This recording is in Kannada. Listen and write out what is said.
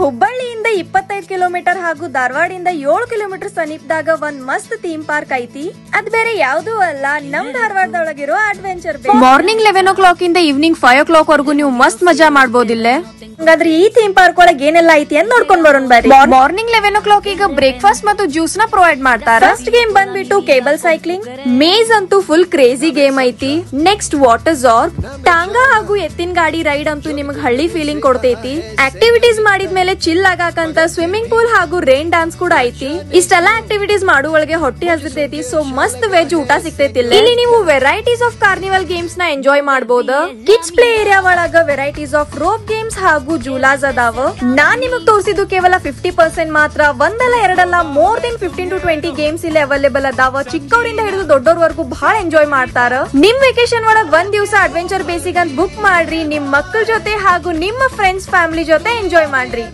ಹುಬ್ಬಳ್ಳಿಯಿಂದ 25 ಕಿಲೋಮೀಟರ್ ಹಾಗೂ ಧಾರವಾಡಿಂದ 7 ಕಿಲೋಮೀಟರ್ ಸಮೀಪದಾಗ ಒಂದ್ ಮಸ್ತ್ ಥೀಮ್ ಪಾರ್ಕ್ ಐತಿ. ಅದ್ ಬೇರೆ ಯಾವ್ದು ಅಲ್ಲ, ನಮ್ ಧಾರವಾಡದೊಳಗಿರೋ ಅಡ್ವೆಂಚರ್ ಬೇಸ್. ಮಾರ್ನಿಂಗ್ 11 o'clock ಇಂದ ಈವ್ನಿಂಗ್ 5 o'clock ವರೆಗೂ ನೀವು ಮಸ್ತ್ ಮಜಾ ಮಾಡಬಹುದಿಲ್ಲ. ಹಂಗಾದ್ರೆ ಈ ಥೀಮ್ ಪಾರ್ಕ್ ಒಳಗೆ ಏನೆಲ್ಲ ಐತಿ ಅಂತ ನೋಡ್ಕೊಂಡ್ ಬರೋಣ ಬರ್ರಿ. ಮಾರ್ನಿಂಗ್ 11 o'clock ಈಗ ಬ್ರೇಕ್ಫಾಸ್ಟ್ ಮತ್ತು ಜ್ಯೂಸ್ ನ ಪ್ರೊವೈಡ್ ಮಾಡ್ತಾರ. ಫಸ್ಟ್ ಗೇಮ್ ಬಂದ್ಬಿಟ್ಟು ಕೇಬಲ್ ಸೈಕ್ಲಿಂಗ್. ಮೇಜ್ ಅಂತೂ ಫುಲ್ ಕ್ರೇಜಿ ಗೇಮ್ ಐತಿ. ನೆಕ್ಸ್ಟ್ ವಾಟರ್ ಜಾರ್ಬ್, ಟಾಂಗಾ ಹಾಗೂ ಎತ್ತಿನ ಗಾಡಿ ರೈಡ್ ಅಂತೂ ನಿಮಗ್ ಹಳ್ಳಿ ಫೀಲಿಂಗ್ ಕೊಡ್ತೈತಿ. ಆಕ್ಟಿವಿಟೀಸ್ ಮಾಡಿದ್ಮೇಲೆ ಚಿಲ್ ಆಗಾಕಂತ ಸ್ವಿಮ್ಮಿಂಗ್ ಪೂಲ್ ಹಾಗೂ ರೈನ್ ಡಾನ್ಸ್ ಕೂಡ ಐತಿ. ಇಷ್ಟೆಲ್ಲಾ ಆಕ್ಟಿವಿಟೀಸ್ ಮಾಡುವೊಳಗೆ ಹೊಟ್ಟಿ ಹಸಿತೈತಿ. ಸೊ ಮಸ್ತ್ ವೆಜ್ ಊಟ ಸಿಗ್ತೈತಿ. ಇಲ್ಲಿ ನೀವು ವೆರೈಟೀಸ್ ಆಫ್ ಕಾರ್ನಿವಲ್ ಗೇಮ್ಸ್ ನ ಎಂಜಾಯ್ ಮಾಡಬಹುದು. ಕಿಡ್ಸ್ ಪ್ಲೇ ಏರಿಯಾ ಒಳಗ ವೆರೈಟೀಸ್ ಆಫ್ ರೋಪ್ ಗೇಮ್ಸ್ ಹಾಗೂ ಜೂಲಾಸ್ ಅದಾವ. ನಾನ್ ನಿಮಗ್ ತೋರಿಸಿದ್ದು ಕೇವಲ 50% ಮಾತ್ರ. ಒಂದಲ್ಲ ಎರಡಲ್ಲ, ಮೋರ್ ದೆನ್ 15 to 20 ಗೇಮ್ಸ್ ಇಲ್ಲಿ ಅವೈಲೇಬಲ್ ಅದಾವ. ಚಿಕ್ಕವರಿಂದ ಹಿಡಿದು ದೊಡ್ಡೋರ್ವರೆಗೂ ಬಹಳ ಎಂಜಾಯ್ ಮಾಡ್ತಾರ. ನಿಮ್ ವೆಕೇಶನ್ ಒಳಗ್ ಒಂದ್ ದಿವಸ ಅಡ್ವೆಂಚರ್ ಬೇಸಿಗೆ ಅಂತ ಬುಕ್ ಮಾಡ್ರಿ. ನಿಮ್ ಮಕ್ಕಳ ಜೊತೆ ಹಾಗೂ ನಿಮ್ಮ ಫ್ರೆಂಡ್ಸ್ ಫ್ಯಾಮಿಲಿ ಜೊತೆ ಎಂಜಾಯ್ ಮಾಡ್ರಿ.